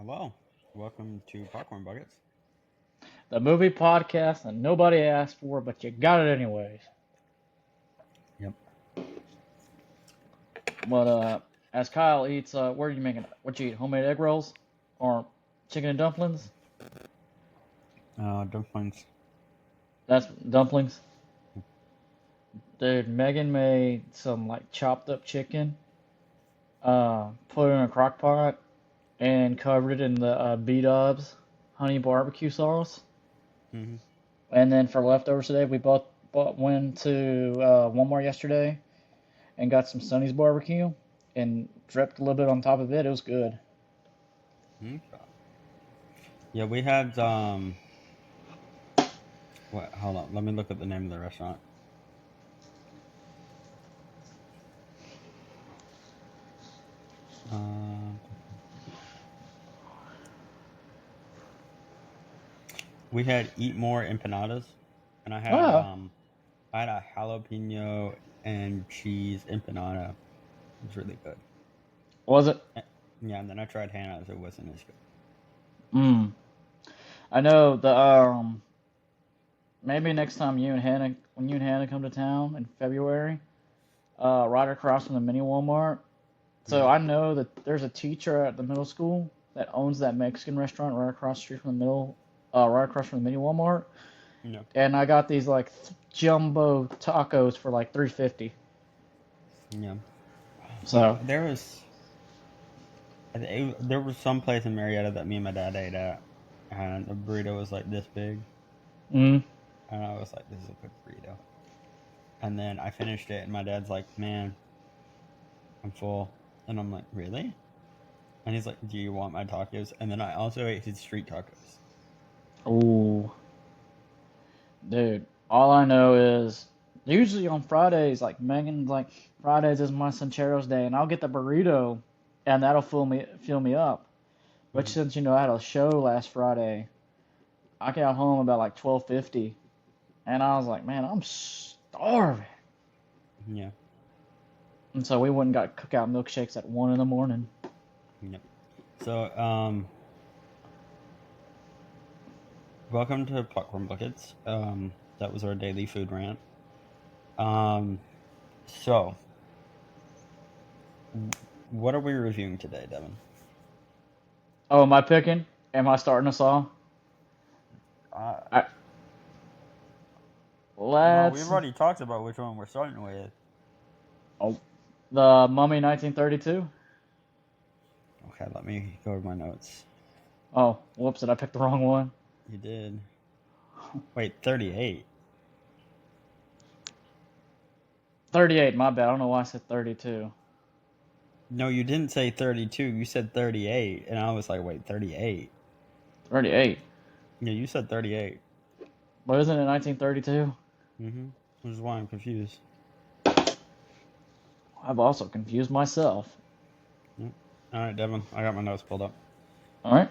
Hello, welcome to Popcorn Buckets. The movie podcast that nobody asked for, but you got it anyways. Yep. But as Kyle eats, what are you making? What you eat? Homemade egg rolls or chicken and dumplings? Dumplings. That's dumplings. Dude, Megan made some like chopped up chicken, put it in a crock pot and covered it in the B-Dubs honey barbecue sauce. Mm-hmm. And then for leftovers today, we both went to Walmart yesterday and got some Sonny's barbecue and dripped a little bit on top of it. It was good. Okay. Yeah, we had What? Hold on, let me look at the name of the restaurant. Uh, we had Eat More empanadas, and Ah, I had a jalapeno and cheese empanada. It was really good. was it? Eh, Yeah, and then I tried Hannah's. It wasn't as good. Mm. I know the maybe next time when you and Hannah come to town in February, right across from the mini Walmart. So Mm-hmm. I know that there's a teacher at the middle school that owns that Mexican restaurant right across the street from the right across from the mini Walmart. No. And I got these like jumbo tacos for like 350. Yeah. So, There was some place in Marietta that me and my dad ate at, and the burrito was like this big, mm, and I was like, "This is a good burrito." And then I finished it, and my dad's like, "Man, I'm full," and I'm like, "Really?" And he's like, "Do you want my tacos?" And then I also ate his street tacos. ooh, dude. All I know is usually on Fridays, like Megan's like Fridays is my Sancheros day, and I'll get the burrito, and that'll fill me up. But Hmm. since I had a show last Friday, I got home about like 12:50, and I was like, man, I'm starving. Yeah. And so we went and got cookout milkshakes at 1 in the morning. Yep. So, welcome to Popcorn Buckets. That was our daily food rant. Um, so what are we reviewing today, Devin? Oh, am I picking? Am I starting us off? Uh, I, no, we've let's. already talked about which one we're starting with. Oh, the Mummy 1932. Okay, let me go over my notes. Oh, whoops! Did I pick the wrong one? You did. Wait, 38. 38. My bad. I don't know why I said 32. No, you didn't say 32. You said 38. And I was like, wait, 38? 38. Yeah, you said 38. But isn't it 1932? Mm-hmm. Which is why I'm confused. I've also confused myself. Yep. All right, Devin, I got my notes pulled up. All right.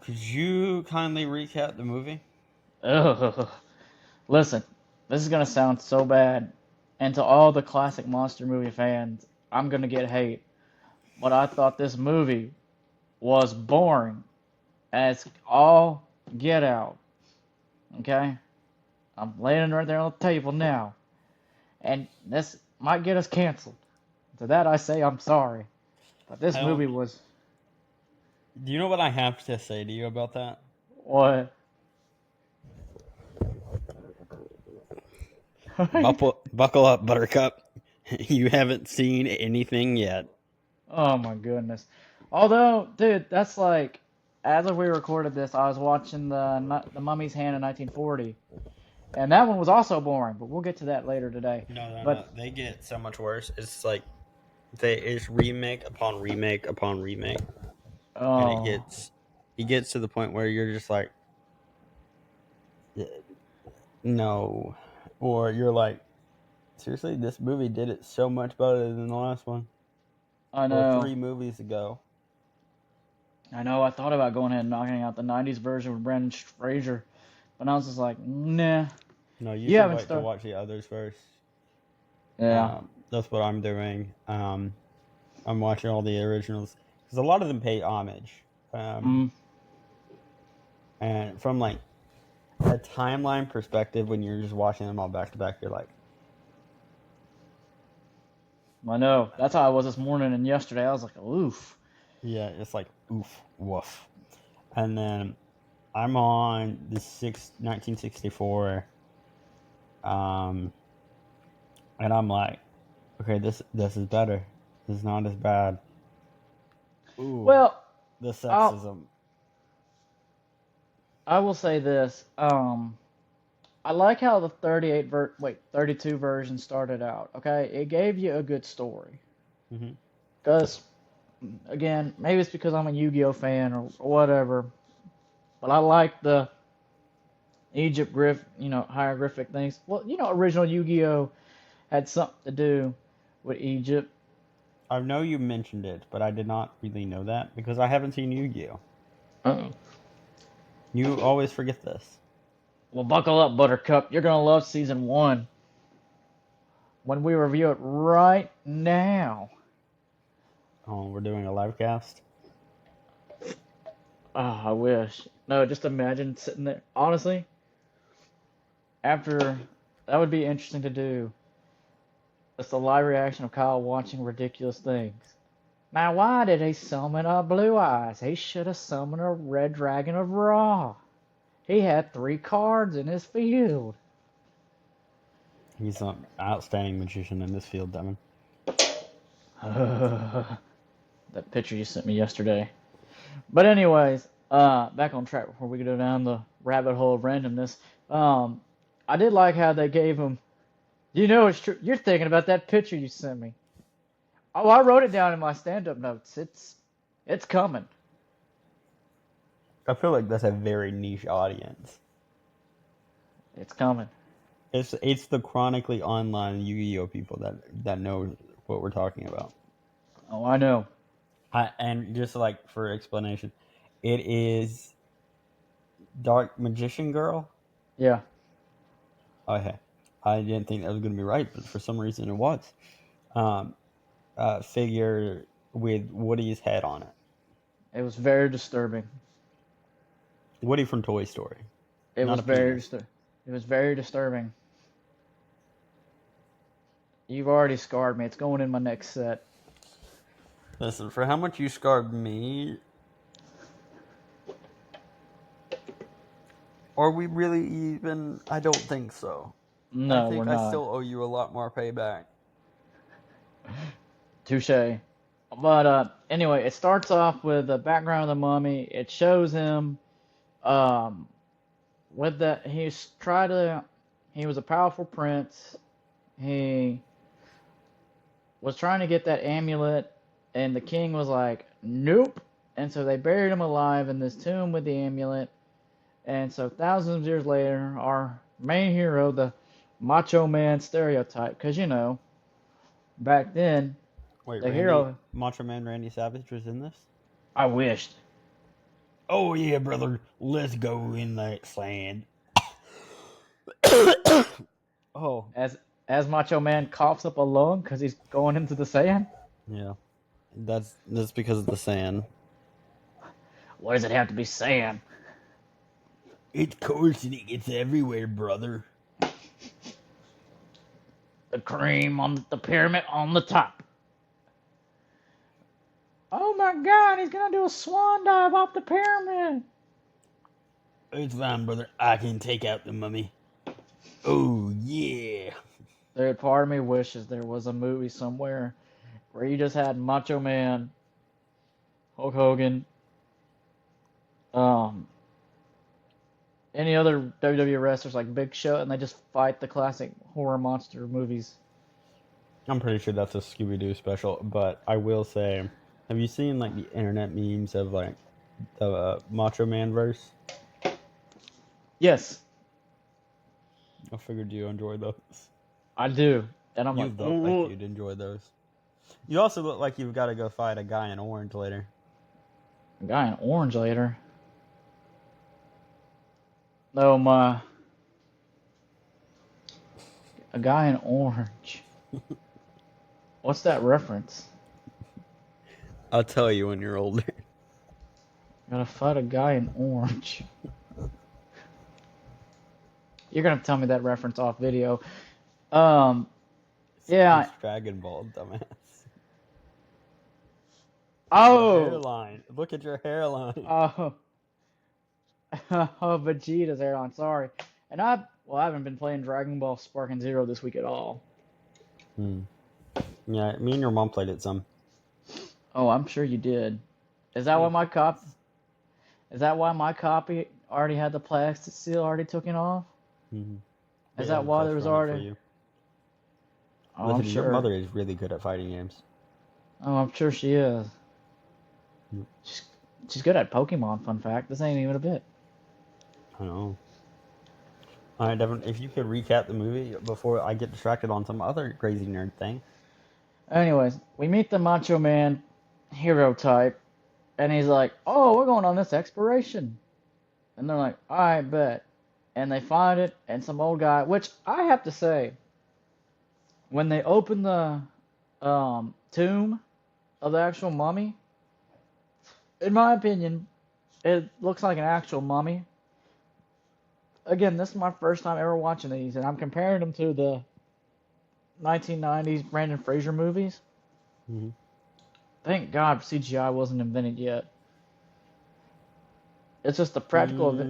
Could you kindly recap the movie? Ugh. Listen, this is gonna sound so bad, and to all the classic monster movie fans, I'm gonna get hate. But I thought this movie was boring as all get out. Okay, I'm laying it right there on the table now, and this might get us canceled. To that I say I'm sorry, but this I movie don't. was Do you know what I have to say to you about that? what? Buckle up, Buttercup. You haven't seen anything yet. Oh my goodness. Although, dude, that's like, as we recorded this, I was watching the Mummy's Hand in 1940, and that one was also boring. But we'll get to that later today. No, no, no. But They get so much worse. It's like it's remake upon remake upon remake, and oh, it gets to the point where you're just like, no, or you're like, seriously, this movie did it so much better than the last one, I or know, 3 movies ago. I know. I thought about going ahead and knocking out the '90s version with Brandon Fraser, but I was just like, nah. No, you You should haven't wait to started. watch the others first. Yeah, That's what I'm doing. I'm watching all the originals because a lot of them pay homage. Mm. And from like a timeline perspective, when you're just watching them all back to back, you're like, I know. That's how I was this morning and yesterday. I was like, oof. yeah, it's like oof, woof. And then I'm on the 1964, and I'm like, okay, this is better. This is not as bad. Ooh, Well, the I'll sexism. I will say this. I like how the 32 version started out. Okay, it gave you a good story. Hmm. Cause again, maybe it's because I'm a Yu-Gi-Oh fan or whatever, but I like the Egypt hieroglyphic things. Well, original Yu-Gi-Oh had something to do with Egypt. I know you mentioned it, but I did not really know that because I haven't seen Yu-Gi-Oh. Uh-oh. You always forget this. Well, buckle up, Buttercup. You're gonna love season 1 when we review it right now. Oh, we're doing a live cast. Oh, I wish. No, just imagine sitting there. Honestly, after that would be interesting to do. It's the live reaction of Kyle watching ridiculous things. Now, why did he summon a Blue Eyes? He should have summoned a Red Dragon of Ra. He had 3 cards in his field. He's an outstanding magician in this field, Devin. That picture you sent me yesterday. But anyways, back on track before we go down the rabbit hole of randomness. I did like how they gave him. You know it's true. You're thinking about that picture you sent me. Oh, I wrote it down in my stand-up notes. It's coming. I feel like that's a very niche audience. It's coming. It's the chronically online Yu-Gi-Oh people that know what we're talking about. Oh, I know. And just like for explanation, it is Dark Magician Girl. Yeah. Okay, I didn't think that was going to be right, but for some reason it was. Um, Figure with Woody's head on it. It was very disturbing. Woody from Toy Story, It not was a very penis. it was very disturbing. You've already scarred me. It's going in my next set. Listen, for how much you scarred me, are we really even? I don't think so. I No, we're think I not. still owe you a lot more payback. Touche. But anyway, it starts off with the background of the mummy. It shows him um, with that he was a powerful prince. He was trying to get that amulet, and the king was like, "Nope." And so they buried him alive in this tomb with the amulet. And so thousands of years later, our main hero, the macho man stereotype, because back then Wait, the hero. Macho Man Randy Savage was in this? I wished. Oh yeah, brother, let's go in that sand. Oh As Macho Man coughs up a lung because he's going into the sand. yeah, that's because of the sand. Why does it have to be sand? It's coarse and it gets everywhere, brother. The cream on the pyramid on the top. Oh my God! He's gonna do a swan dive off the pyramid. It's fine, brother. I can take out the mummy. Oh yeah. Dude, part of me wishes there was a movie somewhere where you just had Macho Man, Hulk Hogan, um, any other WWE wrestlers like Big Show, and they just fight the classic horror monster movies. I'm pretty sure that's a Scooby Doo special, but I will say, have you seen like the internet memes of like the Macho Man verse? Yes, I figured you enjoy those. I do, and I'm You like, look like ooh, you'd enjoy those. You also look like you've got to go fight a guy in orange later. a guy in orange later. No, a guy in orange. What's that reference? I'll tell you when you're older. Gotta fight a guy in orange. You're gonna tell me that reference off video. Um, yeah. It's Dragon Ball, dumbass. Your Oh, hairline. Look at your hairline. oh, oh, Vegeta's airline. Sorry. And I haven't been playing Dragon Ball Sparking Zero this week at all. Yeah, me and your mom played it some. Oh, I'm sure you did. Is that why my cop? Is that why my copy already had the plastic seal already taken off? Is that why there was already? Oh, Listen, I'm your sure. mother is really good at fighting games. Oh, I'm sure she is. She's good at Pokemon. Fun fact. This ain't even a bit. I know. All right, Devin, if you could recap the movie before I get distracted on some other crazy nerd thing. Anyways, we meet the Macho Man hero type, and he's like, "Oh, we're going on this exploration," and they're like, "All right, bet," and they find it, and some old guy, which I have to say, when they open the tomb of the actual mummy, in my opinion, it looks like an actual mummy. Again, this is my first time ever watching these, and I'm comparing them to the 1990s Brandon Fraser movies. Thank God CGI wasn't invented yet. It's just the practical of it.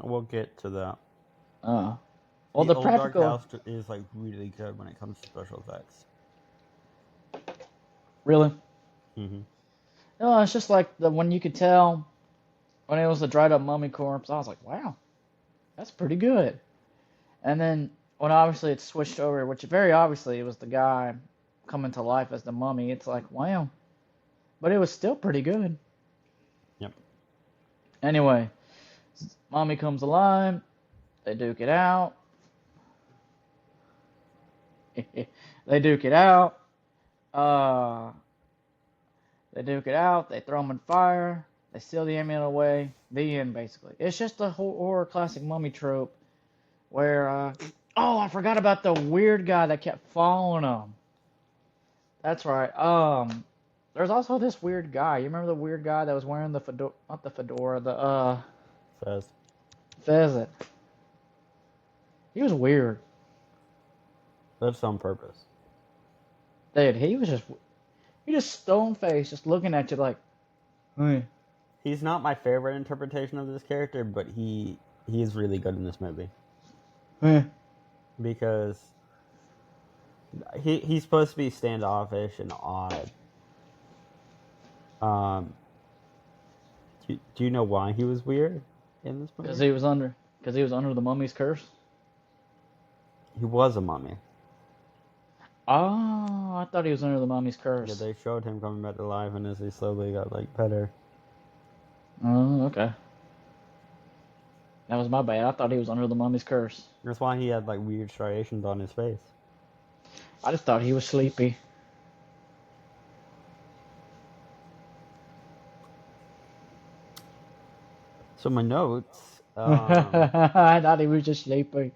We'll get to that. Well, the the old practical Dark House is like really good when it comes to special effects. Really? No, it's just like the when you could tell when it was a dried up mummy corpse. I was like, wow, that's pretty good. And then when obviously it switched over, which very obviously it was the guy coming to life as the mummy. It's like, wow, but it was still pretty good. Yep. Anyway, mommy comes alive. They duke it out. They duke it out. They duke it out. They throw him in fire. They steal the amulet away. The end, basically. It's just a horror classic mummy trope where, oh, I forgot about the weird guy that kept following them. That's right. There's also this weird guy. You remember the weird guy that was wearing the fedora, not the fedora, the, Pheasant. He was weird. That's on purpose. Dude, he just stone faced, just looking at you like, hey. He's not my favorite interpretation of this character, but he is really good in this movie. Because he's supposed to be standoffish and odd. Do you know why he was weird in this movie? Because he was under the mummy's curse. He was a mummy. Oh, I thought he was under the mummy's curse. Yeah, they showed him coming back to life, and as he slowly got like better. Oh, okay. That was my bad. I thought he was under the mummy's curse. That's why he had like weird striations on his face. I just thought he was sleepy. So my notes. I thought he was just sleepy.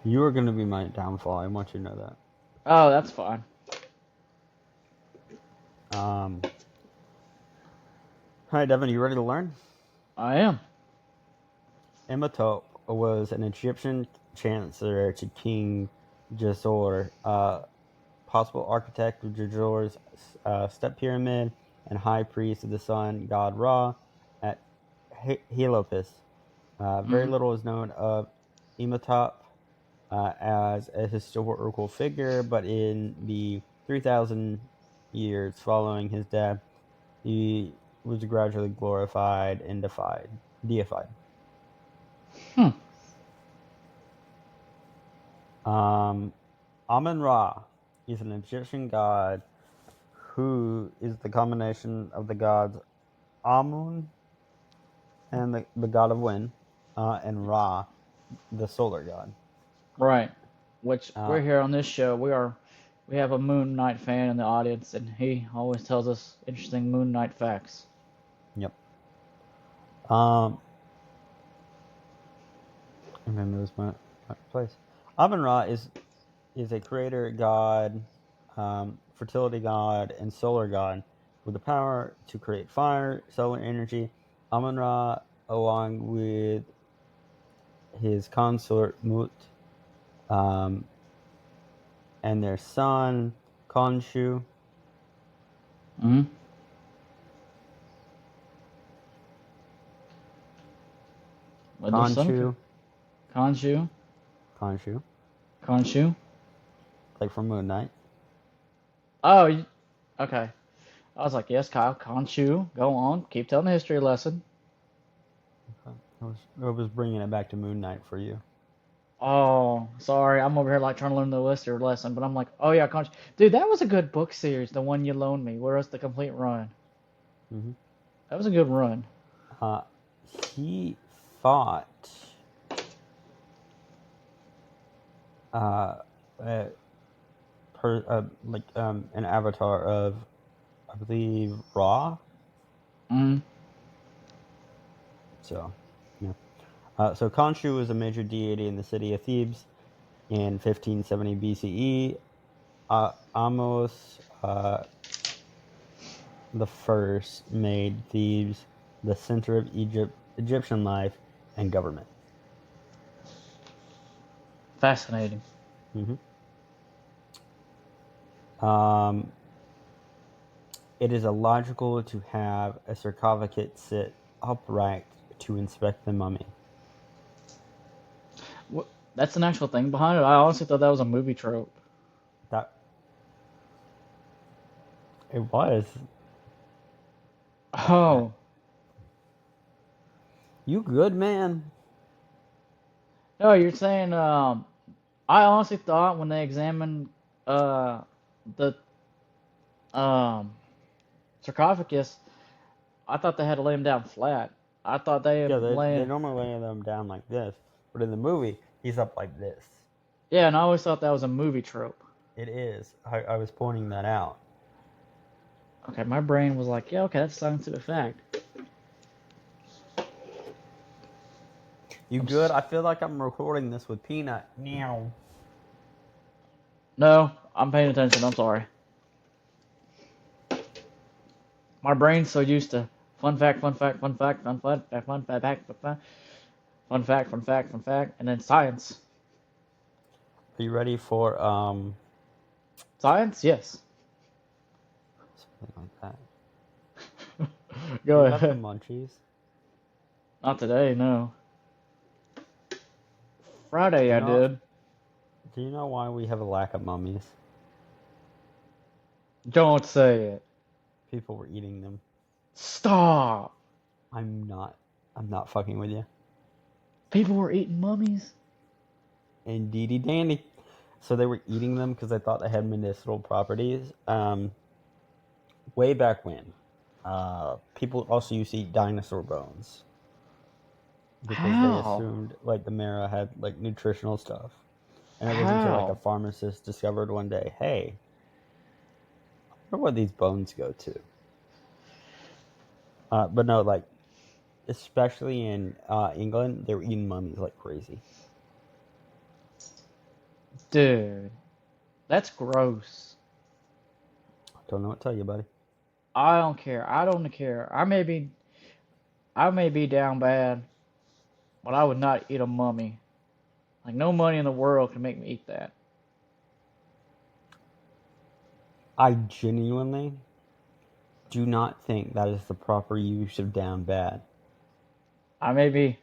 You are going to be my downfall. I want you to know that. Oh, that's fine. Hi, Devin. You ready to learn? I am. Imhotep was an Egyptian chancellor to King Djezor, possible architect of Djezor's step pyramid, and high priest of the sun god Ra at Heliopolis. Very little is known of Imhotep as a historical figure, but in the 3,000 years following his death, he was gradually glorified and deified. Amun-Ra is an Egyptian god who is the combination of the gods Amun and the god of wind, and Ra, the solar god. Right. Which we're here on this show. We have a Moon Knight fan in the audience, and he always tells us interesting Moon Knight facts. Yep. I'm gonna lose my place. Amun-Ra is a creator god, fertility god, and solar god with the power to create fire, solar energy. Amun-Ra, along with his consort Mut, um, and their son Khonshu. Mm-hmm. With their son, Khonshu, Khonshu. Khonshu, Khonshu. like from Moon Knight. Oh, okay. I was like, yes, Kyle, Khonshu. Go on. Keep telling the history lesson. I was bringing it back to Moon Knight for you. Oh, sorry. I'm over here like trying to learn the history lesson, but I'm like, oh yeah, Khonshu. Dude, that was a good book series, the one you loaned me. Where was the complete run? Mm-hmm. That was a good run. He fought uh, uh, an avatar of, I believe, Ra. Mm. So, yeah. So Khonshu was a major deity in the city of Thebes in 1570 BCE. Amos the First made Thebes the center of Egyptian life and government. Fascinating. Mm-hmm. It is illogical to have a sarcophagus sit upright to inspect the mummy. What, that's an actual thing behind it. I honestly thought that was a movie trope. That it was. Oh, You good, man? no, you're saying, I honestly thought when they examined uh, the um, sarcophagus, I thought they had to lay him down flat. I thought they Yeah, they laying. normally lay them down like this, but in the movie, he's up like this. Yeah, and I always thought that was a movie trope. It is. I was pointing that out. Okay, my brain was like, yeah, okay, that's a scientific fact. You good? I feel like I'm recording this with Peanut. Meow. No, I'm paying attention. I'm sorry. My brain's so used to fun fact, fun fact, fun fact, fun fact, fun fact, fun fact, fun fact, fun fact, and then science. Are you ready for Science, yes. something like that? Go You got the ahead. munchies? Not today, no. Friday, You I know? did. Do you know why we have a lack of mummies? Don't say it. People were eating them. Stop. I'm not. I'm not fucking with you. People were eating mummies. Indeedy dandy. So they were eating them because they thought they had medicinal properties. Way back when, people also used to eat dinosaur bones because they How? assumed like the marrow had like nutritional stuff. And it wasn't until like a How? pharmacist discovered one day, hey, I wonder where these bones go to. But no, like especially in England, they were eating mummies like crazy. Dude, that's gross. Don't know what to tell you, buddy. I don't care. I don't care. I may be down bad, but I would not eat a mummy. Like no money in the world can make me eat that. I genuinely do not think that is the proper use of down bad. I may be.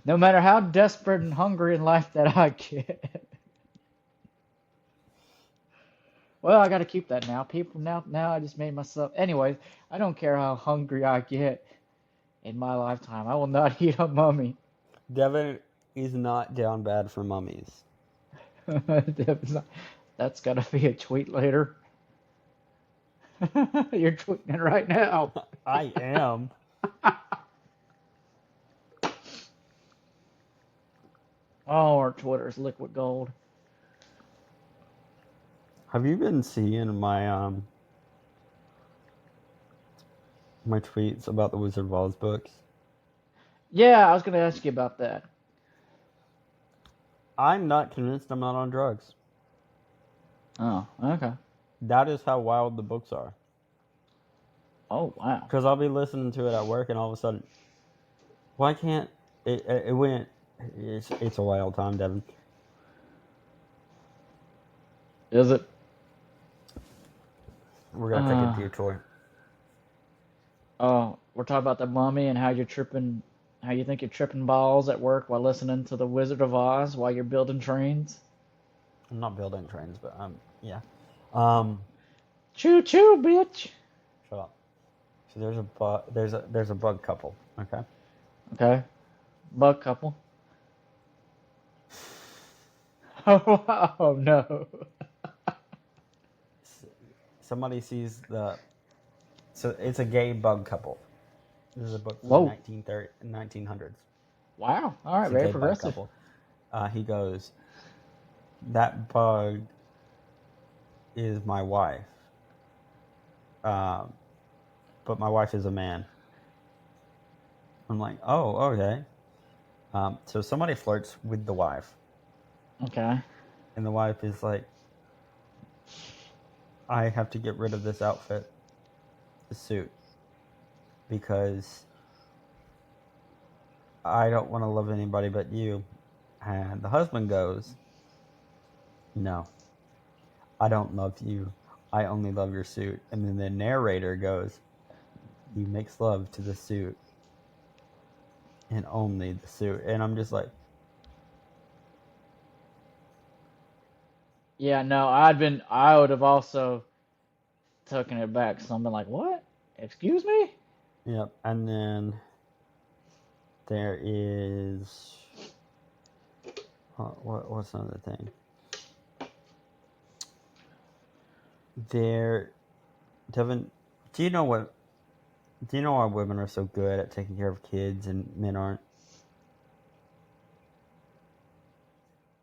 No matter how desperate and hungry in life that I get. Well, I gotta keep that now. People now I just made myself anyways, I don't care how hungry I get in my lifetime. I will not eat a mummy. Devin is not down bad for mummies. That's gotta be a tweet later. You're tweeting it right now. I am. Oh, our Twitter's liquid gold. Have you been seeing my tweets about the Wizard of Oz books? Yeah, I was gonna ask you about that. I'm not convinced I'm not on drugs. Oh, okay. That is how wild the books are. Oh, wow. Because I'll be listening to it at work, and all of a sudden, why can't it went? It's a wild time, Devin. Is it? We're gonna take a Uh, detour. we're talking about the mummy and how you think you're tripping balls at work while listening to the Wizard of Oz while you're building trains. I'm not building trains, but yeah. Um, Choo choo, bitch. Shut up. So there's a bug couple. Okay. Okay. Bug couple. Oh no. Somebody sees the. So it's a gay bug couple. This is a book from the Whoa. 1900s. Wow. All right. It's a Very gay bug progressive. couple. He goes, that bug is my wife. But my wife is a man. I'm like, oh, okay. So somebody flirts with the wife, Okay. and the wife is like, I have to get rid of this outfit, the suit, because I don't want to love anybody but you. And the husband goes, no, I don't love you. I only love your suit. And then the narrator goes, he makes love to the suit and only the suit. And I'm just like, Yeah. No. I would have also taken it back. So I'm like, what? Excuse me? yep. And then there is what's another thing? There, Devin, do you know what? Do you know why women are so good at taking care of kids and men aren't?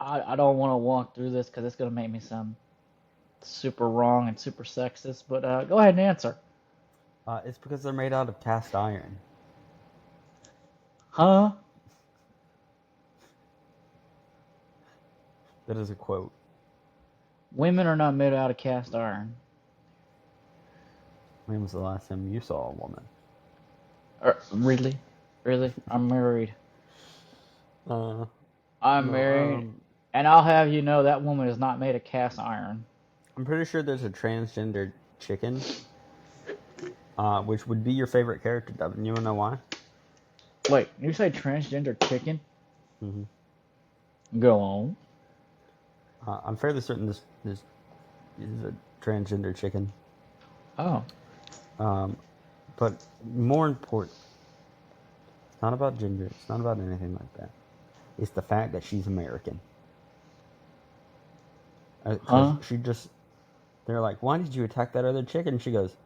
I don't want to walk through this because it's gonna make me sound super wrong and super sexist. But go ahead and answer. It's because they're made out of cast iron. Huh? That is a quote. Women are not made out of cast iron. When was the last time you saw a woman? Really? Really? I'm married. Uh, I'm no. married, and I'll have you know that woman is not made of cast iron. I'm pretty sure there's a transgender chicken, which would be your favorite character, Devin. You wanna know why? Wait, you say transgender chicken? Mm-hmm. Go on. I'm fairly certain this is a transgender chicken. Oh. But more important, it's not about gender. It's not about anything like that. It's the fact that she's American. Because Huh? they're like, why did you attack that other chicken? She goes,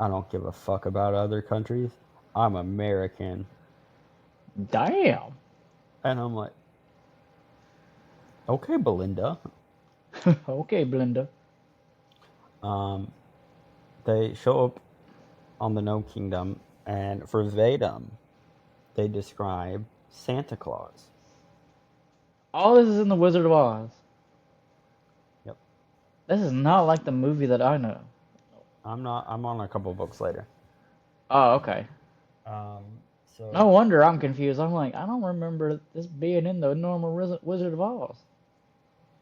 I don't give a fuck about other countries. I'm American. Damn. And I'm like, okay, Belinda. Okay, Belinda. Um, they show up on the No Kingdom, and verbatim, they describe Santa Claus. All this is in the Wizard of Oz. Yep. This is not like the movie that I know. I'm on a couple books later. Oh, okay. Um, No so wonder I'm confused. I'm like, I don't remember this being in the normal Wizard of Oz.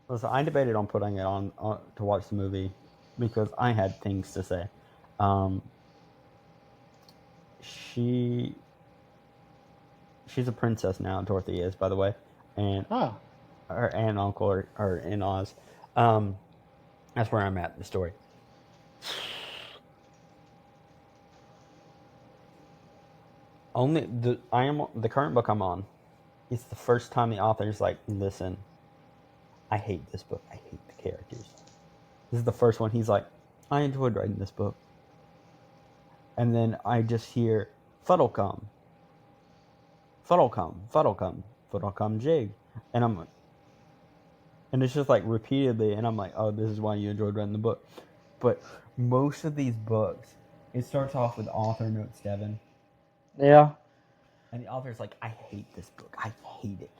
listen, I debated on putting it on to watch the movie because I had things to say. Um, she she's a princess now. Dorothy is, by the way, and Oh. her aunt and uncle are in Oz. Um, that's where I'm at in the story. Only the current book I'm on. It's the first time the author's like, listen, I hate this book. I hate the characters. This is the first one. He's like, I enjoyed writing this book. And then I just hear Fuddlecum, Fuddlecum, Fuddlecum, Fuddlecum Jig. And I'm like, and it's just like repeatedly, and I'm like, oh, this is why you enjoyed writing the book. But most of these books, it starts off with author notes, Devin. Yeah. And the author's like, I hate this book. I hate it.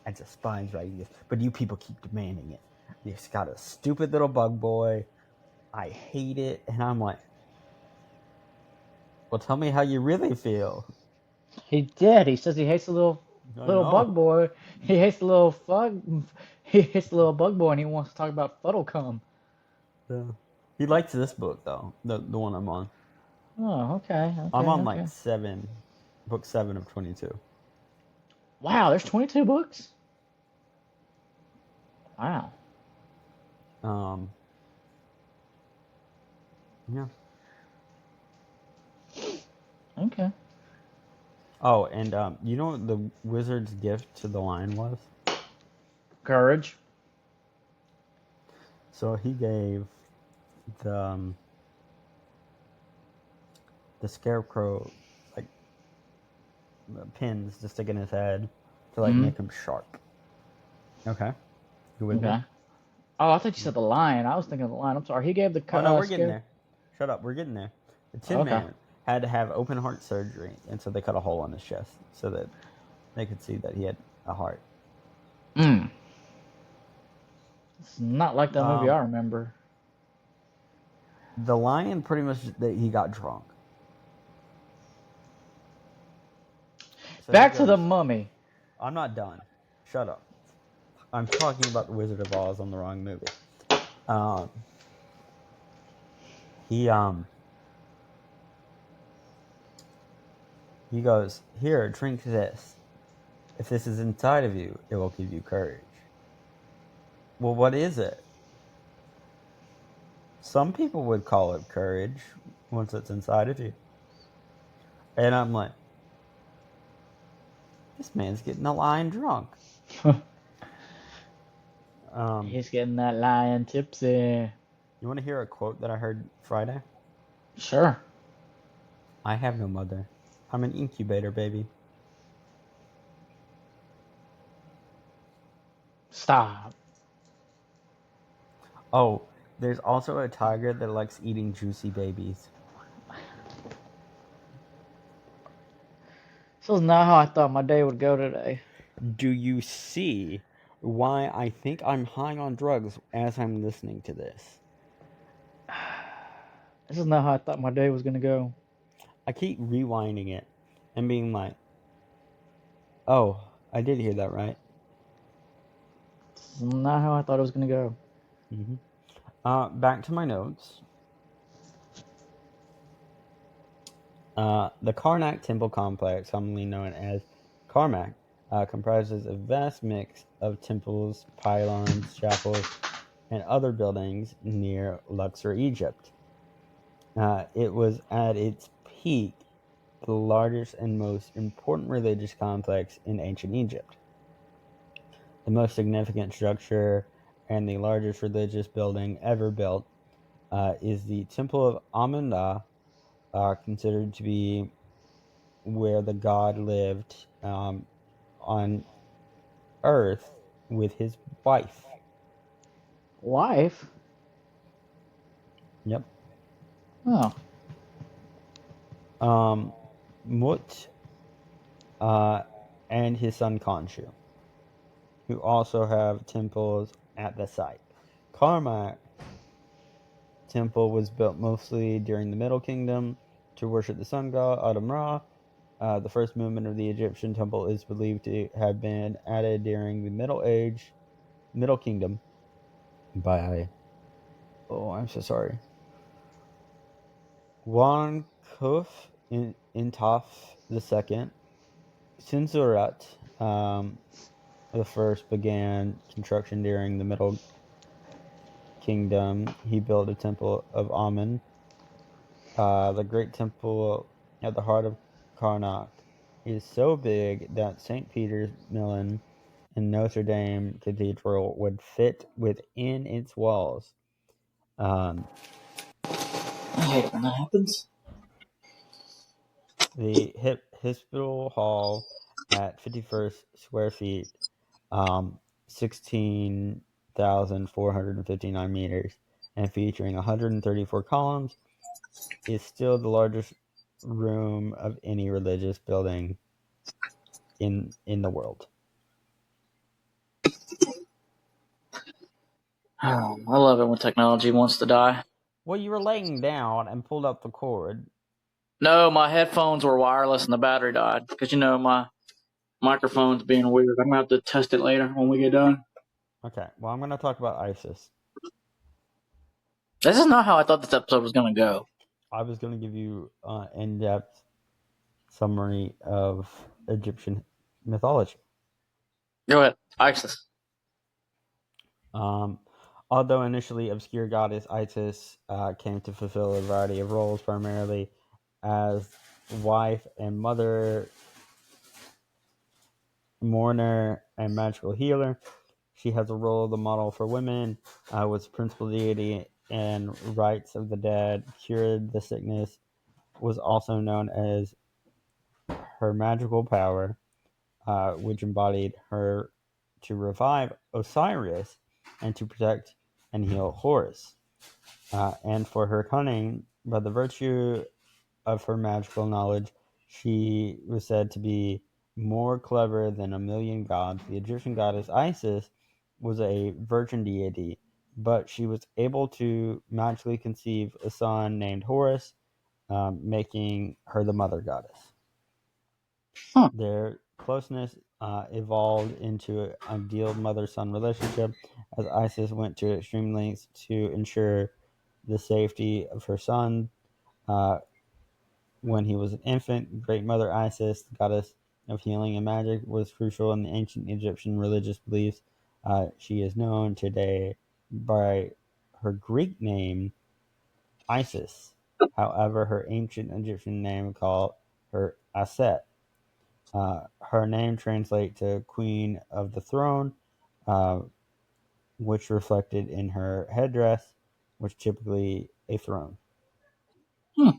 I despise writing this. But you people keep demanding it. He's got a stupid little bug boy. I hate it. And I'm like, well, tell me how you really feel. He did. He says he hates the I little know. bug boy. He hates the little fug. He hates the little bug boy, and he wants to talk about Fuddlecum. Yeah. He likes this book though, the one I'm on. Oh, okay, I'm okay, on like okay. book 7 of 22. Wow, there's 22 books. Wow. Um, yeah. Okay. Oh, and you know what the wizard's gift to the lion was? Courage. So he gave the the scarecrow like pins to stick in his head to like Mm. make him sharp. Okay, you with me? Okay. Oh, I thought you said the lion. I was thinking of the lion. I'm sorry. He gave the Oh no, we're getting scare. there. Shut up, we're getting there. The Tin Okay. Man had to have open heart surgery, and so they cut a hole in his chest so that they could see that he had a heart. Mm. It's not like that movie I Um, remember. the lion pretty much that he got drunk. So he Back to the goes, mummy. "I'm not done. Shut up. I'm talking about the Wizard of Oz on the wrong movie." Um, he he goes, "Here, drink this. If this is inside of you, it will give you courage." Well, what is it? Some people would call it courage once it's inside of you. And I'm like, this man's getting a lion drunk. He's getting that lion tipsy. You want to hear a quote that I heard Friday? Sure. I have no mother. I'm an incubator baby. Stop. Oh, there's also a tiger that likes eating juicy babies. This is not how I thought my day would go today. Do you see why I think I'm high on drugs as I'm listening to this? This is not how I thought my day was gonna go. I keep rewinding it and being like, oh, I did hear that right. This is not how I thought it was gonna go. Back to my notes. The Karnak Temple Complex, commonly known as Karnak, comprises a vast mix of temples, pylons, chapels, and other buildings near Luxor, Egypt. It was at its peak the largest and most important religious complex in ancient Egypt. The most significant structure and the largest religious building ever built is the Temple of Amun-Ra, considered to be where the god lived on Earth with his wife. Wife? Yep. Oh. Mut and his son Khonshu, who also have temples at the site. Karnak temple was built mostly during the Middle Kingdom to worship the sun god Atum-Ra. The first movement of the Egyptian temple is believed to have been added during the Middle Kingdom by, oh, I'm so sorry, Wan Kuf Intaf II. Sinsurat the first began construction during the Middle Kingdom. He built a temple of Amun, the great temple at the heart of Karnak. Is so big that St. Peter's Milan and Notre Dame Cathedral would fit within its walls. Um, I hate it when that happens. the Hospital Hall at 51st square feet, 16,459 meters, and featuring 134 columns, is still the largest room of any religious building in the world. I love it when technology wants to die. Well, you were laying down and pulled up the cord. No, my headphones were wireless and the battery died because my microphone's being weird. I'm gonna have to test it later when we get done. Okay, well, I'm going to talk about ISIS. This is not how I thought this episode was gonna go. I was going to give you an in-depth summary of Egyptian mythology. Go ahead, ISIS. Um, although initially obscure goddess Isis came to fulfill a variety of roles, primarily as wife and mother, mourner, and magical healer. She has a role of the model for women, was principal deity and rites of the dead, cured the sickness, was also known as her magical power, which embodied her to revive Osiris and to protect and heal Horus. And for her cunning, by the virtue of her magical knowledge, she was said to be more clever than a million gods. The Egyptian goddess Isis was a virgin deity, but she was able to magically conceive a son named Horus, making her the mother goddess. Huh. Their closeness evolved into an ideal mother-son relationship as Isis went to extreme lengths to ensure the safety of her son. When he was an infant, Great Mother Isis, the goddess of healing and magic, was crucial in the ancient Egyptian religious beliefs. She is known today by her Greek name, Isis. However, her ancient Egyptian name called her Aset. Her name translates to Queen of the Throne, uh, which reflected in her headdress, which typically a throne. Hmm.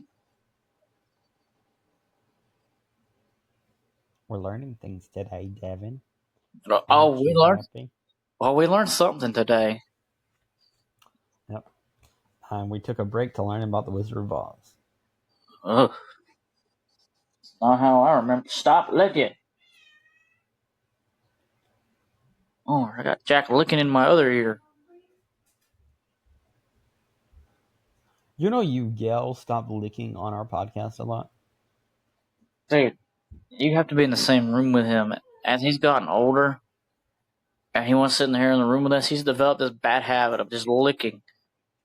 We're learning things today, Devin. Oh, Aren't we you learned. happy? Well, we learned something today. Yep. We took a break to learn about the Wizard of Oz. Ugh. Not how I remember. Stop licking. Oh, I got Jack licking in my other ear. You know, you yell "Stop licking" on our podcast a lot. Dude, you have to be in the same room with him. As he's gotten older, and he wants to sit here in the room with us, he's developed this bad habit of just licking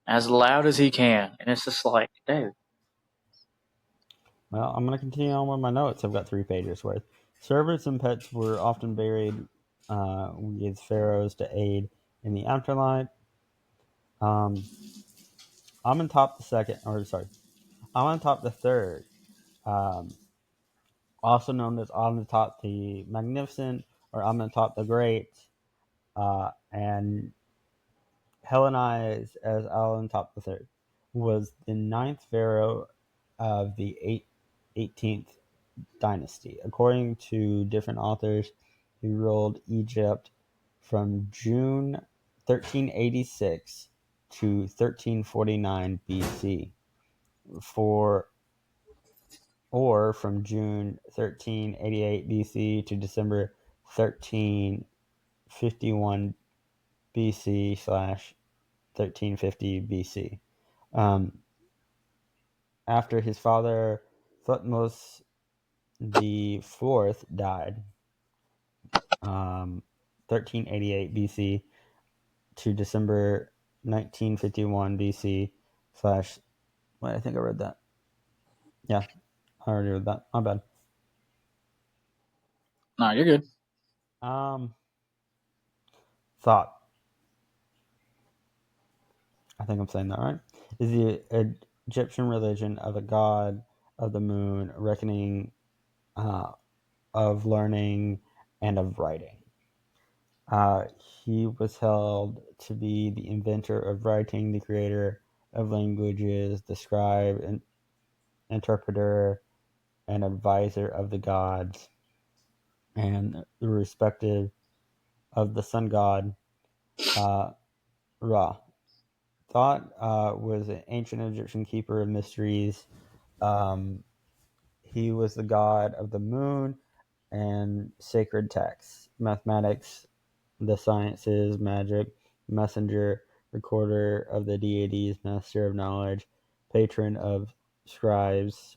as loud as he can. And it's just like, dude. Well, I'm going to continue on with my notes. I've got 3 pages worth. Servants and pets were often buried with pharaohs to aid in the afterlife. Um, I'm on top the second, or sorry, I'm on top the third. Um, also known as Amenhotep the Magnificent or Amenhotep the Great, and Hellenized as Amenhotep III, was the ninth pharaoh of the 18th dynasty. According to different authors, he ruled Egypt from June 1386 to 1349 BC, for or from June 1388 BC to December 1351 BC slash 1350 BC. After his father Thutmose the Fourth died, 1388 BC to December 1951 BC slash. Wait, I think I read that. Yeah, I already read that. My bad. No, you're good. Um, Thought. I think I'm saying that right. Is the Egyptian religion of a god of the moon, reckoning uh, of learning and of writing. He was held to be the inventor of writing, the creator of languages, the scribe and interpreter and advisor of the gods, and the respective of the sun god uh, Ra. Thoth was an ancient Egyptian keeper of mysteries. Um, he was the god of the moon and sacred texts, mathematics, the sciences, magic, messenger, recorder of the deities, master of knowledge, patron of scribes.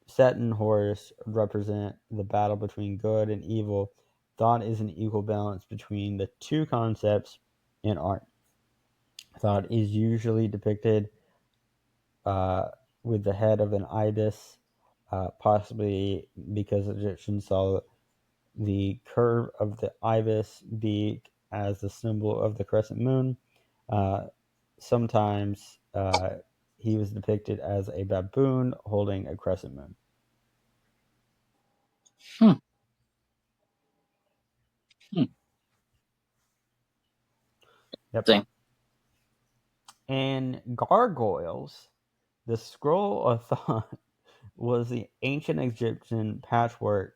Set and Horus represent the battle between good and evil. Thought is an equal balance between the two concepts in art. Thought is usually depicted with the head of an ibis, possibly because Egyptians saw the curve of the ibis beak as the symbol of the crescent moon. Sometimes he was depicted as a baboon holding a crescent moon. Hmm. Hmm. Yep. Dang. And gargoyles, the scroll of thought was the ancient Egyptian parchment,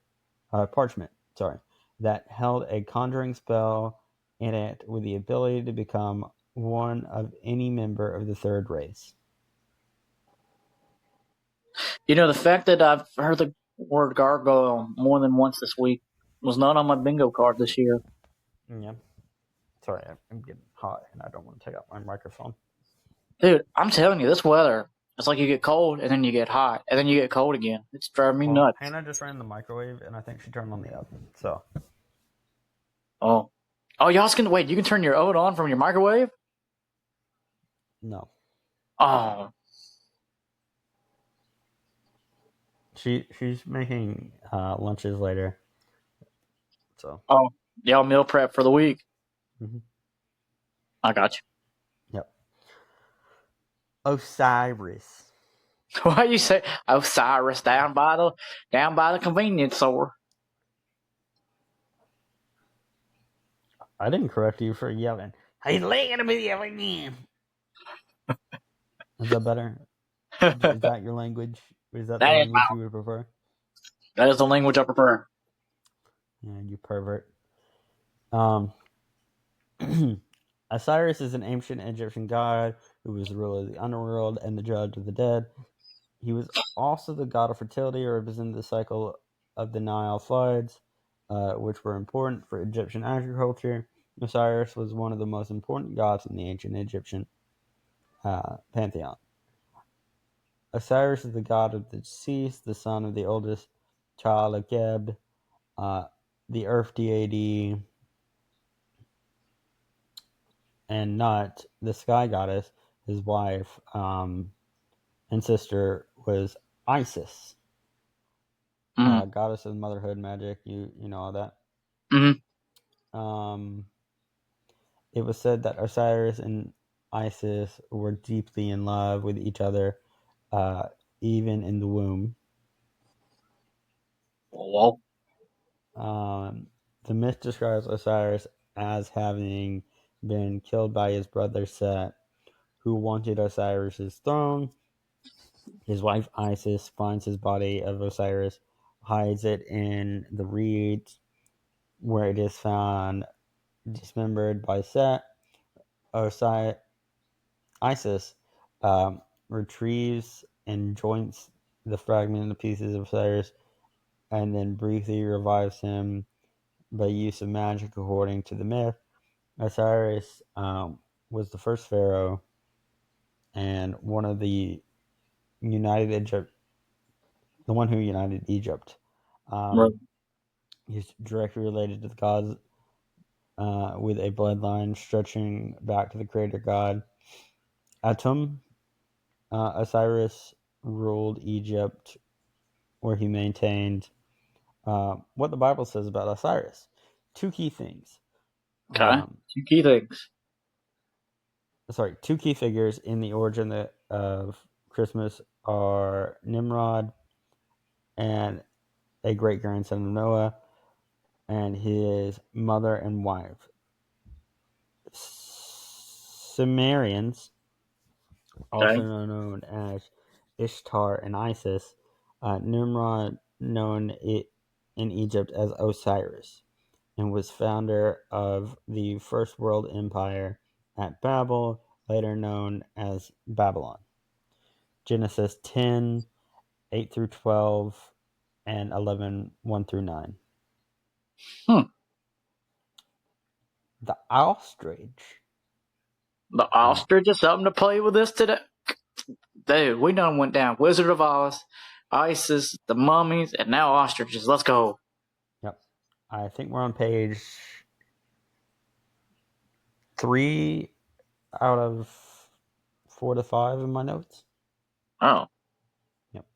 that held a conjuring spell in it with the ability to become one of any member of the third race. The fact that I've heard the word gargoyle more than once this week was not on my bingo card this year. Yeah. Sorry, I'm getting hot and I don't want to take out my microphone. Dude, I'm telling you, this weather, it's like you get cold and then you get hot and then you get cold again. It's driving me Well, nuts. Hannah just ran the microwave and I think she turned on the oven. So. Oh. Oh, y'all can wait, you can turn your oven on from your microwave? No. Oh. She's making lunches later. So. Oh. Y'all meal prep for the week. Mm-hmm. I got you. Yep. Osiris. Why you say Osiris down by the convenience store? I didn't correct you for yelling. He's laying at me yelling. Is that better? Is that your language? Is that the language you would prefer? That is the language I prefer. Yeah, you pervert. Osiris is an ancient Egyptian god who was the ruler of the underworld and the judge of the dead. He was also the god of fertility, representing the cycle of the Nile floods, which were important for Egyptian agriculture. Osiris was one of the most important gods in the ancient Egyptian pantheon. Osiris is the god of the deceased, the son of the oldest child of Geb, the earth deity, and Nut, the sky goddess, his wife and sister, was Isis, Mm. goddess of motherhood, magic. You know all that. Mm-hmm. It was said that Osiris and Isis were deeply in love with each other, even in the womb. Well, The myth describes Osiris as having been killed by his brother Set, who wanted Osiris's throne. His wife Isis finds his body of Osiris, hides it in the reeds, where it is found dismembered by Set. Isis retrieves and joints the fragment into pieces of Osiris, and then briefly revives him by use of magic, according to the myth. Osiris was the first pharaoh and one of the united Egypt, the one who united Egypt. right. He's directly related to the gods, with a bloodline stretching back to the creator god Atum. Osiris ruled Egypt, where he maintained what the Bible says about Osiris. Two key things. Okay. Two key things. Two key figures in the origin of Christmas are Nimrod and a great grandson of Noah and his mother and wife. Sumerians, also Okay. known as Ishtar and Isis, Nimrod, known in Egypt as Osiris, and was founder of the First World Empire at Babel, later known as Babylon. Genesis 10, 8 through 12, and 11, 1 through 9. Hmm. The ostrich. The Uh, ostrich is something to play with this today. Dude, we done went down Wizard of Oz, ISIS, the mummies, and now ostriches. Let's go. yep. I think we're on page 3 out of 4 to 5 in my notes. Oh. Yep.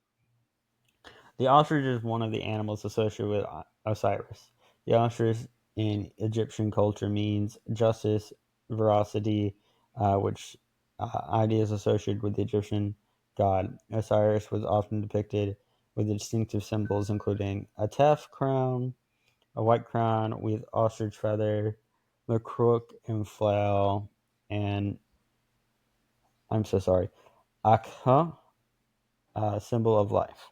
The ostrich is one of the animals associated with Osiris. The ostrich in Egyptian culture means justice, veracity, which ideas associated with the Egyptian god. Osiris was often depicted with distinctive symbols, including a tef crown, a white crown with ostrich feather, the crook and flail, and I'm so sorry, Akha, symbol of life.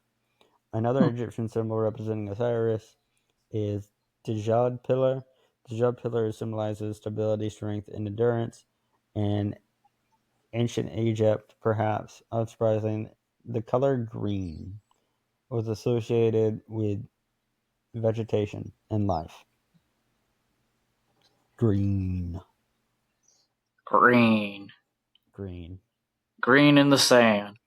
Another Hmm. Egyptian symbol representing Osiris is Djed pillar. Djed pillar symbolizes stability, strength, and endurance. In ancient Egypt, perhaps unsurprising, the color green was associated with vegetation and life. Green, Green. green. Green in the sand.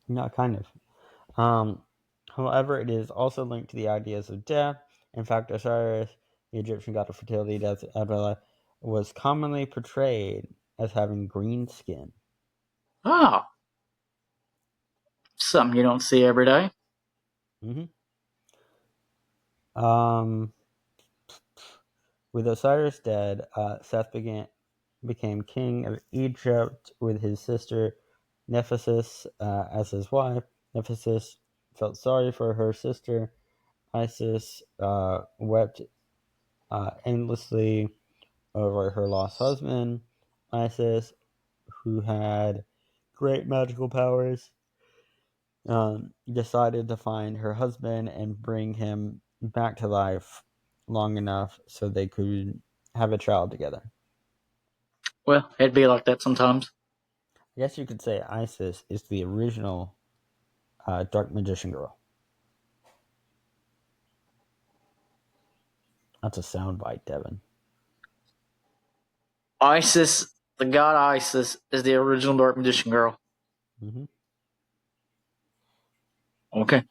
Yeah, kind of. Um, However, it is also linked to the ideas of death. In fact, Osiris, the Egyptian god of fertility, death, was commonly portrayed as having green skin. Oh. Something you don't see every day. Mm-hmm. Um, with Osiris dead, Seth became king of Egypt with his sister Nephisis as his wife. Nephisis felt sorry for her sister. Isis wept endlessly over her lost husband. Isis, who had great magical powers, decided to find her husband and bring him back to life long enough so they could have a child together. Well, it'd be like that sometimes. I guess you could say Isis is the original dark magician girl. That's a soundbite, Devin. Isis, the god Isis, is the original Dark Magician girl. Mm-hmm. Okay.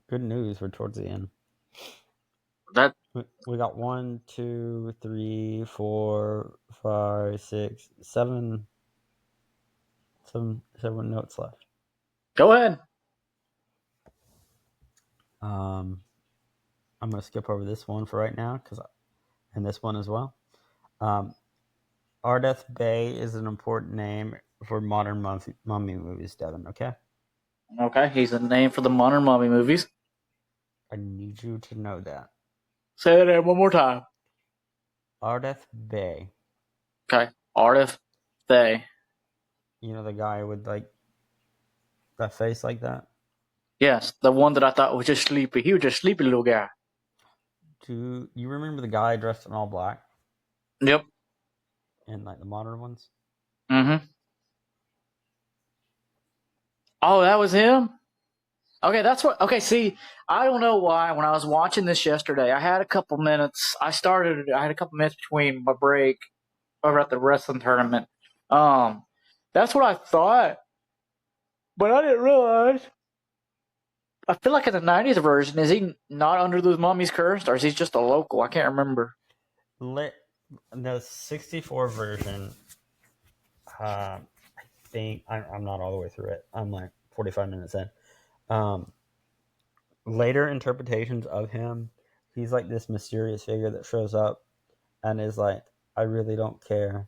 Good news. We're towards the end. That We got 1, 2, 3, 4, 5, 6, 7, 7 notes left. Go ahead. I'm going to skip over this one for right now, and this one as well. Ardeth Bay is an important name for modern mummy movies, Devin, okay? Okay, he's a name for the modern mummy movies. I need you to know that. Say that one more time. Ardeth Bay. Okay. Artif Thay. You know the guy with like that face like that? Yes, the one that I thought was just sleepy. He was just a sleepy little guy. Do you remember the guy dressed in all black Yep. in like the modern ones? Mm-hmm. Oh, that was him? Okay, that's what. Okay, see, I don't know why. When I was watching this yesterday, I had a couple minutes. I had a couple minutes between my break over at the wrestling tournament. Um, that's what I thought, but I didn't realize. I feel like in the '90s version, is he not under those mummies cursed, or is he just a local? I can't remember. The 64 version, I think I'm not all the way through it. I'm like 45 minutes in. Um, Later interpretations of him, he's like this mysterious figure that shows up and is like, I really don't care.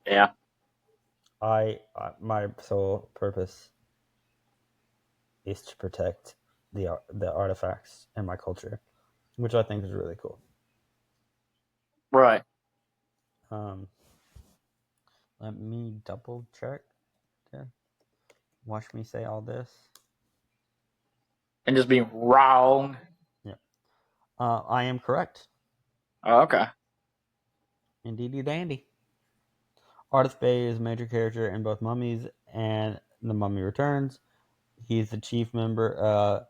Yeah. My sole purpose is to protect the artifacts and my culture, which I think is really cool. Right. Um, Let me double check. Okay. Watch me say all this. And just being wrong. Yeah. I am correct. Oh, okay. Indeedy dandy. Artist Bay is a major character in both Mummies and The Mummy Returns. He's the chief member,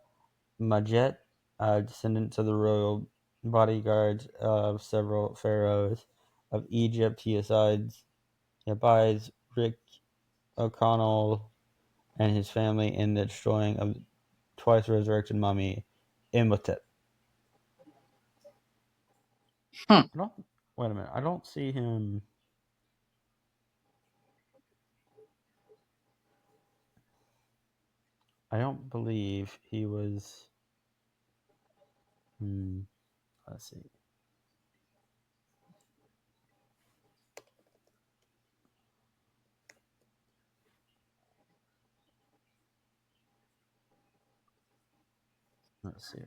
Majet, descendants of the royal bodyguards of several pharaohs of Egypt. He abides Rick O'Connell and his family in the destroying of twice resurrected mummy Imhotep. Hmm. I don't. Wait a minute. I don't see him. I don't believe he was. Hmm, let's see. Let's see.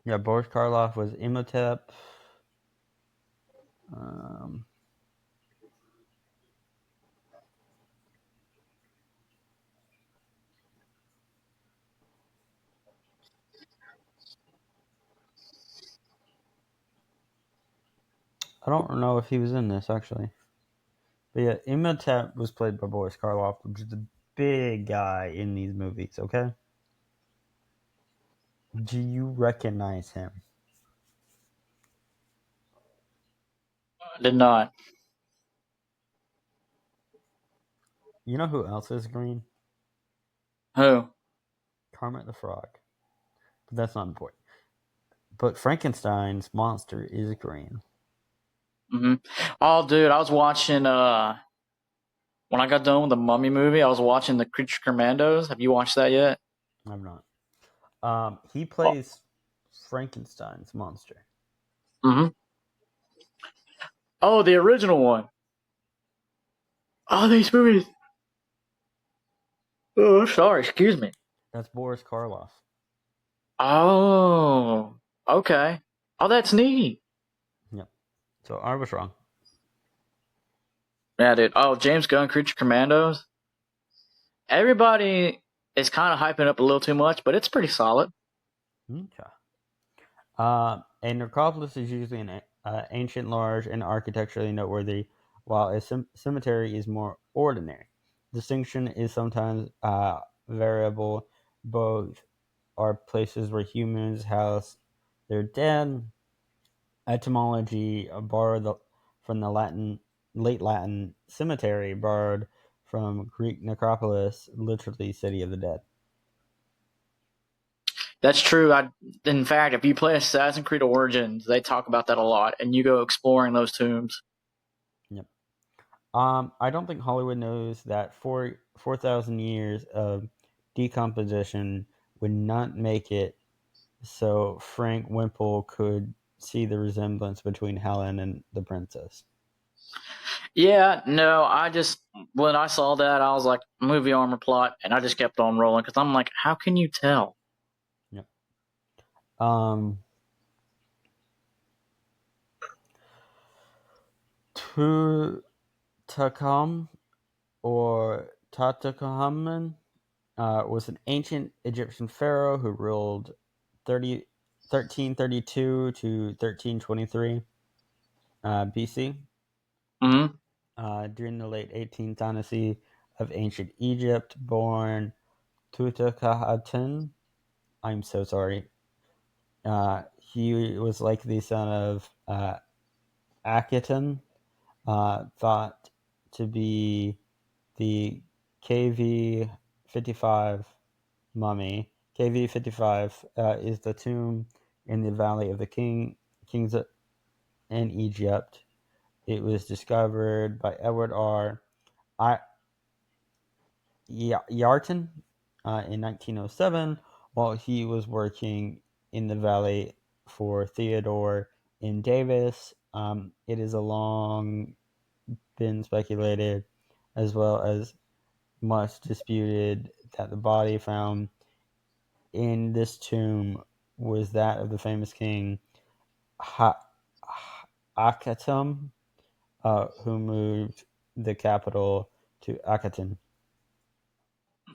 Yeah, Boris Karloff was Imhotep. Um, I don't know if he was in this actually, but yeah, Imhotep was played by Boris Karloff, which is a big guy in these movies. Okay, do you recognize him? I did not. You know who else is green? Who? Kermit the Frog. But that's not important. But Frankenstein's monster is green. Hmm. Oh, dude, I was watching. When I got done with the Mummy movie, I was watching the Creature Commandos. Have you watched that yet? I'm not. He Oh. plays Frankenstein's monster. Hmm. Oh, the original one. Oh, these movies. Oh, sorry. Excuse me. That's Boris Karloff. Oh, okay. Oh, that's neat. Yep. So I was wrong. Yeah, dude. Oh, James Gunn, Creature Commandos. Everybody is kind of hyping up a little too much, but it's pretty solid. Okay. A necropolis is usually an ancient, large, and architecturally noteworthy, while a cemetery is more ordinary. Distinction is sometimes variable. Both are places where humans house their dead. Etymology borrowed from the late Latin cemetery, borrowed from Greek necropolis, literally city of the dead. That's true. In fact, if you play Assassin's Creed Origins, they talk about that a lot, and you go exploring those tombs. Yep. I don't think Hollywood knows that 4,000 years of decomposition would not make it so Frank Wimple could see the resemblance between Helen and the princess. Yeah, no, I just when I saw that, I was like, movie armor plot, and I just kept on rolling because I'm like, how can you tell? Yep. Um, Tutankhamun or Tutankhamun was an ancient Egyptian pharaoh who ruled 1332 to 1323 BC. Hmm. During the late 18th dynasty of ancient Egypt, born Tutankhamun. I'm so sorry. He was like the son of Akhenaten, thought to be the KV 55 mummy. KV 55 is the tomb in the Valley of the Kings in Egypt. It was discovered by Edward R. I, Yarton in 1907 while he was working in the valley for Theodore in Davis. It is a long been speculated, as well as much disputed, that the body found in this tomb was that of the famous king ha- Akhenaten, who moved the capital to Akhenaten.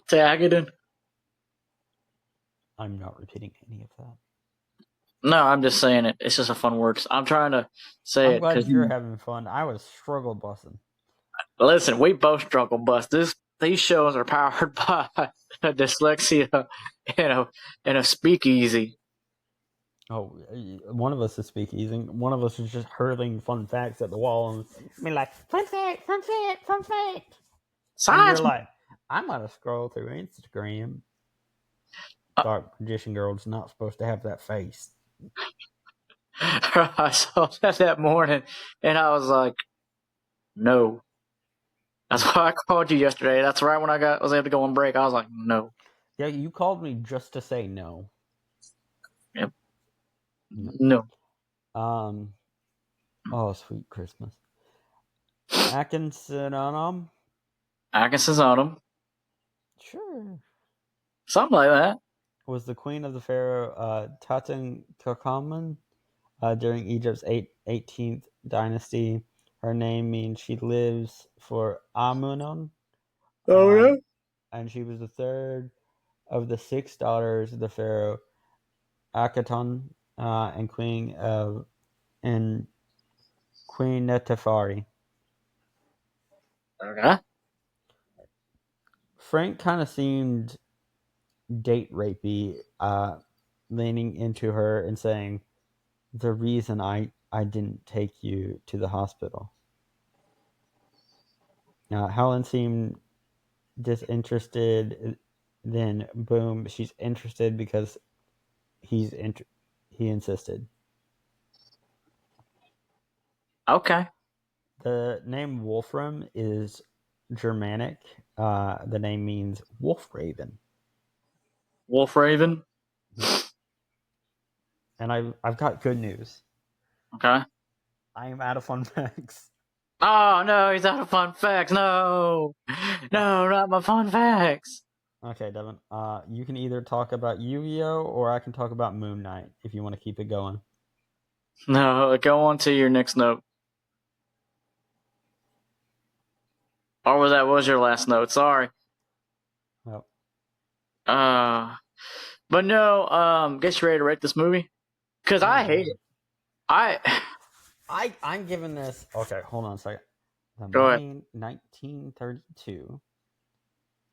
Tagadan? I'm not repeating any of that. No, I'm just saying it. It's just a fun word. I'm trying to say I'm it glad because you're having fun. I was struggle busting. listen, we both struggle bust this. these shows are powered by dyslexia and a speakeasy. Oh, one of us is speaking. One of us is just hurling fun facts at the wall and being like, fun fact, fun fact, fun fact. And you're Science. like, I'm going to scroll through Instagram. Dark Magician Girl's not supposed to have that face. I saw that morning, and I was like, no. That's why I called you yesterday. That's right when I was able to go on break. I was like, no. Yeah, you called me just to say no. Yep. No. Oh, sweet Christmas. Atkinson on them? Agnes on them. Sure. Something like that. Was the queen of the pharaoh Tutankhamun during Egypt's 18th dynasty. Her name means she lives for Amunun. Oh, yeah? And she was the third of the 6 daughters of the pharaoh Akhenaten and Queen Netefari. Okay. Frank kind of seemed date rapey, leaning into her and saying, "The reason I didn't take you to the hospital." Helen seemed disinterested. Then, boom, she's interested because he insisted. Okay. The name Wolfram is Germanic. The name means wolf raven. Wolf Raven. And I've got good news. Okay. I am out of fun facts. Oh, no, he's out of fun facts. No. No, not my fun facts. Okay, Devin. You can either talk about Yu-Gi-Oh! Or I can talk about Moon Knight if you want to keep it going. No, go on to your next note. Or that was your last note. Sorry. Well, But no, guess you're ready to rate this movie? Because I hate it. I'm giving this. Okay, hold on a second. The Go ahead. 1932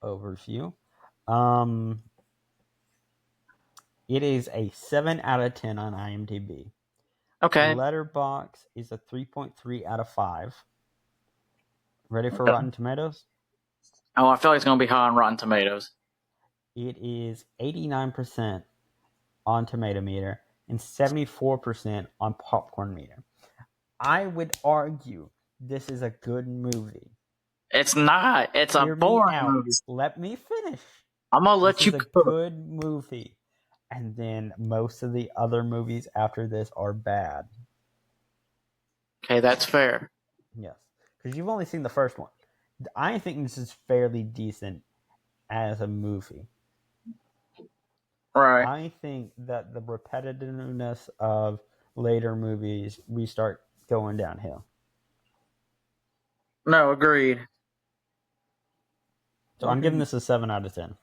overview. It is a 7 out of 10 on IMDb. Okay. Letterboxd is a 3.3 out of 5. Ready for Okay. Rotten Tomatoes? Oh, I feel like it's going to be high on Rotten Tomatoes. It is 89% on Tomato Meter and 74% on Popcorn Meter. I would argue this is a good movie. It's not. It's a boring movie. Let me finish. I'm going to let you This is a good movie. And then most of the other movies after this are bad. Okay, that's fair. Yes. Because you've only seen the first one. I think this is fairly decent as a movie. Right. I think that the repetitiveness of later movies, we start going downhill. No, agreed. So I'm giving this a 7 out of 10.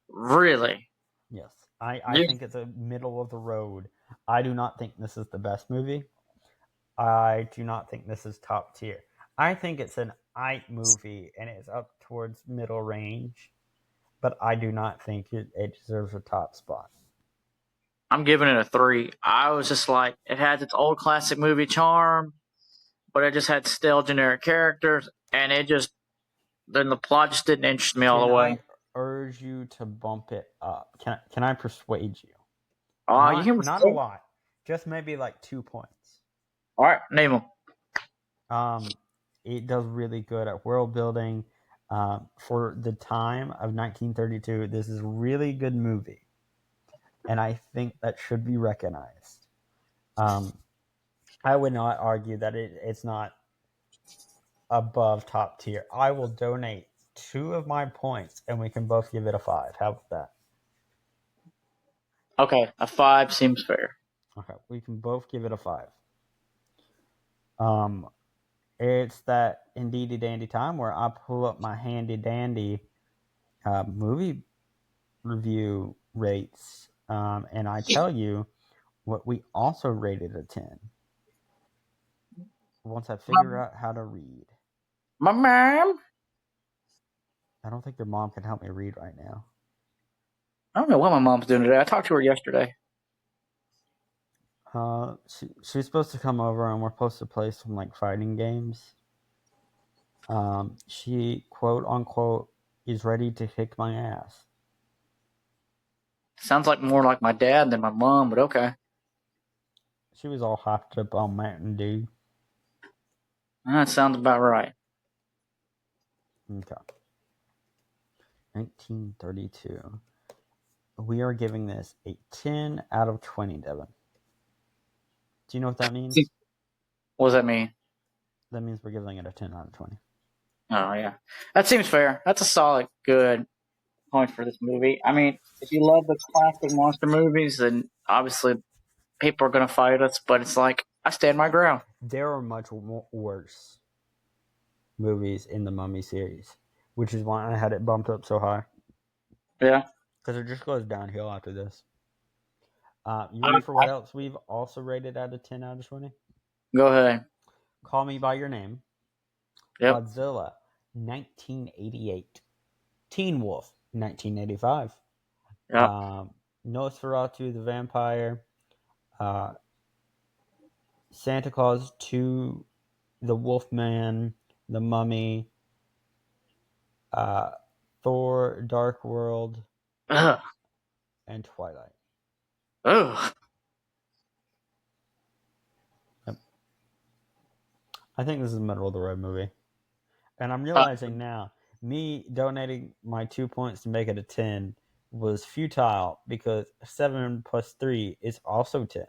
Really? Yes. I think it's a middle of the road. I do not think this is the best movie. I do not think this is top tier. I think it's an Ike movie and it's up towards middle range, but I do not think it deserves a top spot. I'm giving it a 3. I was just like, it has its old classic movie charm, but it just had stale generic characters, and then the plot just didn't interest me all the way. I urge you to bump it up? Can I persuade you? You can not a lot, just maybe like 2 points. All right, name them. It does really good at world building. For the time of 1932, this is a really good movie, and I think that should be recognized. I would not argue that it's not above top tier. I will donate 2 of my points, and we can both give it a 5. How about that? Okay, a 5 seems fair. Okay, we can both give it a 5. It's that indeedy dandy time where I pull up my handy dandy movie review rates, and I tell you what we also rated a 10 once I figure out how to read. My mom. I don't think your mom can help me read right now. I don't know what my mom's doing today. I talked to her yesterday. She's supposed to come over and we're supposed to play some like fighting games. She quote unquote is ready to kick my ass. Sounds like more like my dad than my mom, but okay. She was all hopped up on Mountain Dew. That sounds about right. Okay. 1932. We are giving this a 10 out of 20, Devin. Do you know what that means? What does that mean? That means we're giving it a 10 out of 20. Oh, yeah. That seems fair. That's a solid, good point for this movie. I mean, if you love the classic monster movies, then obviously people are going to fight us, but it's like, I stand my ground. There are much worse movies in the Mummy series, which is why I had it bumped up so high. Yeah. Because it just goes downhill after this. You ready for what else we've also rated out of 10 out of 20? Go ahead. Call Me By Your Name. Yep. Godzilla, 1988. Teen Wolf, 1985. Yep. Nosferatu the Vampire. Santa Claus 2, The Wolfman, The Mummy, Thor, Dark World, Ugh. and Twilight. Ugh. Yep. I think this is a middle of the road movie. And I'm realizing now, me donating my 2 points to make it a 10 was futile because 7 plus 3 is also 10.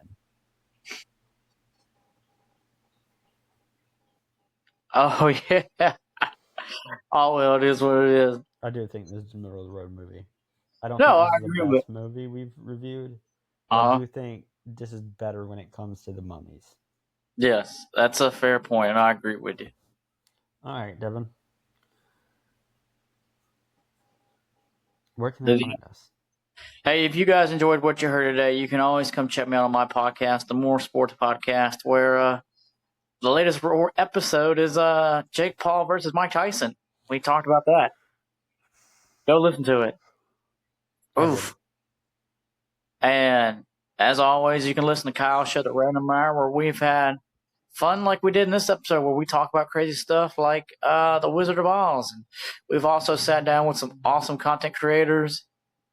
Oh, yeah. Oh, well, it is what it is. I do think this is a middle of the road movie. I don't No, think I this is agree the with best movie we've reviewed, but I Uh, do think this is better when it comes to the mummies. yes, that's a fair point, and I agree with you. All right, Devin. Where can they find us? Hey, if you guys enjoyed what you heard today, you can always come check me out on my podcast, the More Sports Podcast, where the latest episode is Jake Paul versus Mike Tyson. We talked about that. Go listen to it. Oof. And as always, you can listen to Kyle Show, the Random Hour, where we've had fun like we did in this episode, where we talk about crazy stuff like the Wizard of Oz. And we've also sat down with some awesome content creators,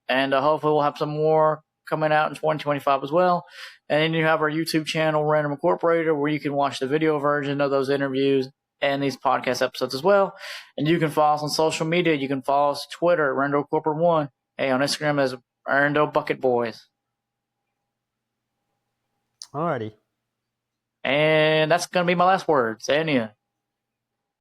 and hopefully we'll have some more coming out in 2025 as well. And then you have our YouTube channel, Random Incorporated, where you can watch the video version of those interviews and these podcast episodes as well. And you can follow us on social media. You can follow us on Twitter, Rando Corporate One. Hey, on Instagram as Rando Bucket Boys. Alrighty. And that's going to be my last words. And yeah.